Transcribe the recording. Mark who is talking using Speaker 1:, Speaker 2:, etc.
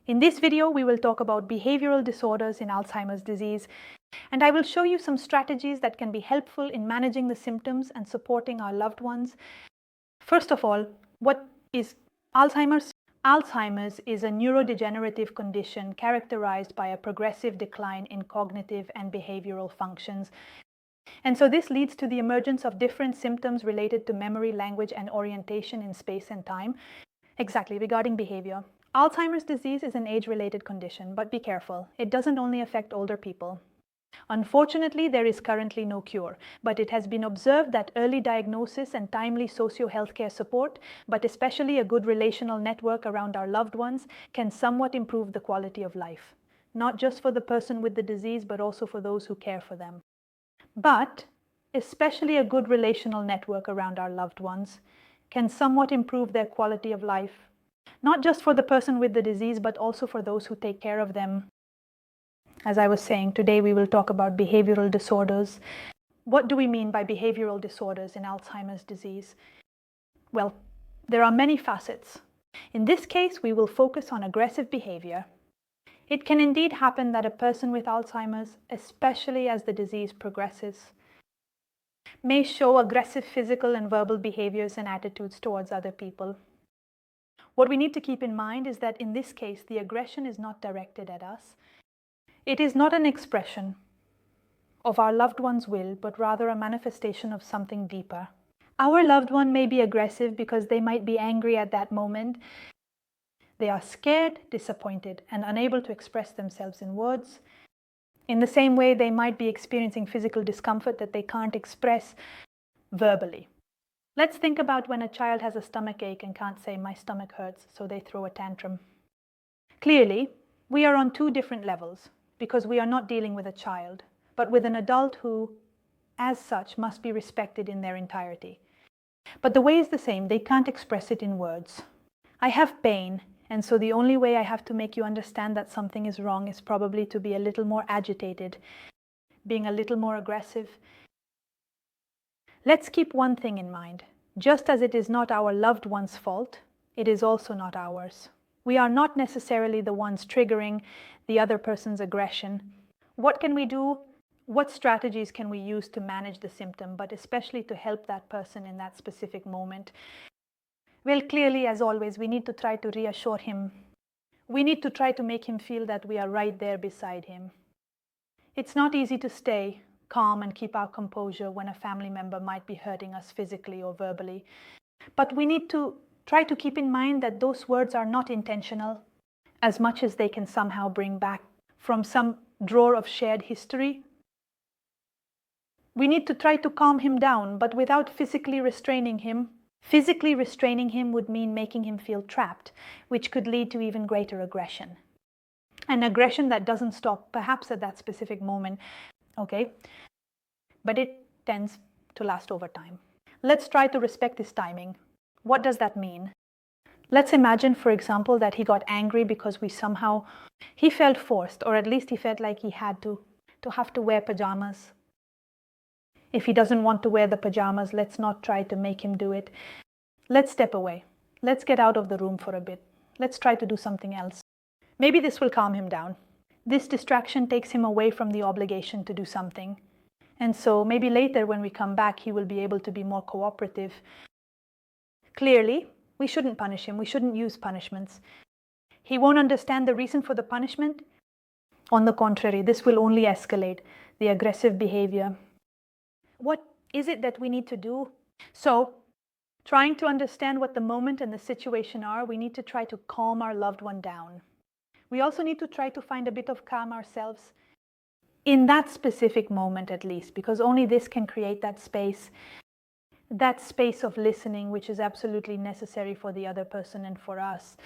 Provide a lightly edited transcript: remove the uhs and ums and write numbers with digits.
Speaker 1: In this video, we will talk about behavioral disorders in Alzheimer's disease, and I will show you some strategies that can be helpful in managing the symptoms and supporting our loved ones. First of all, what is Alzheimer's? Alzheimer's is a neurodegenerative condition characterized by a progressive decline in cognitive and behavioral functions. And so this leads to the emergence of different symptoms related to memory, language, and orientation in space and time. Exactly, regarding behavior. Alzheimer's disease is an age-related condition, but be careful. It doesn't only affect older people. Unfortunately, there is currently no cure, but it has been observed that early diagnosis and timely socio-healthcare support, but especially a good relational network around our loved ones, can somewhat improve the quality of life, not just for the person with the disease, but also for those who care for them. But especially a good relational network around our loved ones can somewhat improve their quality of life, not just for the person with the disease, but also for those who take care of them. As I was saying, today we will talk about behavioral disorders. What do we mean by behavioral disorders in Alzheimer's disease? Well, there are many facets. In this case, we will focus on aggressive behavior. It can indeed happen that a person with Alzheimer's, especially as the disease progresses, may show aggressive physical and verbal behaviors and attitudes towards other people. What we need to keep in mind is that in this case, the aggression is not directed at us. It is not an expression of our loved one's will, but rather a manifestation of something deeper. Our loved one may be aggressive because they might be angry at that moment. They are scared, disappointed, and unable to express themselves in words. In the same way, they might be experiencing physical discomfort that they can't express verbally. Let's think about when a child has a stomach ache and can't say, "My stomach hurts," so they throw a tantrum. Clearly, we are on two different levels, because we are not dealing with a child, but with an adult who, as such, must be respected in their entirety. But the way is the same. They can't express it in words. I have pain, and so the only way I have to make you understand that something is wrong is probably to be a little more agitated, being a little more aggressive. Let's keep one thing in mind. Just as it is not our loved one's fault, it is also not ours. We are not necessarily the ones triggering the other person's aggression. What can we do? What strategies can we use to manage the symptom, but especially to help that person in that specific moment? Well, clearly, as always, we need to try to reassure him. We need to try to make him feel that we are right there beside him. It's not easy to stay calm and keep our composure when a family member might be hurting us physically or verbally. But we need to try to keep in mind that those words are not intentional, as much as they can somehow bring back from some drawer of shared history. We need to try to calm him down, but without physically restraining him. Physically restraining him would mean making him feel trapped, which could lead to even greater aggression. An aggression that doesn't stop, perhaps at that specific moment, okay? But it tends to last over time. Let's try to respect his timing. What does that mean? Let's imagine, for example, that he got angry because he felt forced, or at least he felt like he had to have to wear pajamas. If he doesn't want to wear the pajamas, let's not try to make him do it. Let's step away. Let's get out of the room for a bit. Let's try to do something else. Maybe this will calm him down. This distraction takes him away from the obligation to do something. And so maybe later when we come back, he will be able to be more cooperative. Clearly, we shouldn't punish him. We shouldn't use punishments. He won't understand the reason for the punishment. On the contrary, this will only escalate the aggressive behavior. What is it that we need to do? So, trying to understand what the moment and the situation are, we need to try to calm our loved one down. We also need to try to find a bit of calm ourselves in that specific moment at least, because only this can create that space of listening, which is absolutely necessary for the other person and for us.